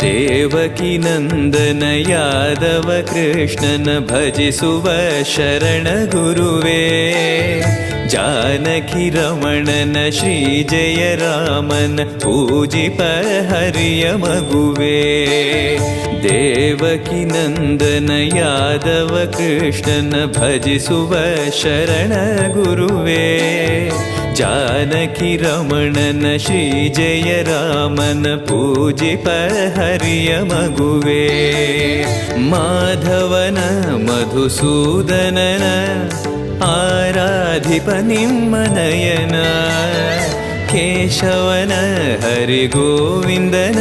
ದೇವಕಿ ನಂದನ ಯಾದವ ಕೃಷ್ಣನ ಭಜಿಸುವ ಶರಣ ಗುರುವೇ. ಜಾನಕಿ ರಮಣನ ಶ್ರೀ ಜಯ ರಾಮನ ಪೂಜಿಪ ಹರಿಯ ಮಗುವೇ. ದೇವಕಿ ನಂದನ ಯಾದವ ಕೃಷ್ಣನ ಭಜಿಸುವ ಶರಣ ಗುರುವೇ. ಜಾನಕಿ ರಮಣನ ಶ್ರೀ ಜಯ ರಾಮನ ಪೂಜಿಪ ಹರಿಯ ಮಗುವೇ. ಮಾಧವನ ಮಧುಸೂದನನ ಆರಾಧಿಪ ನಿಮ್ಮ ನಯನ. ಕೇಶವನ ಹರಿಗೋವಿಂದನ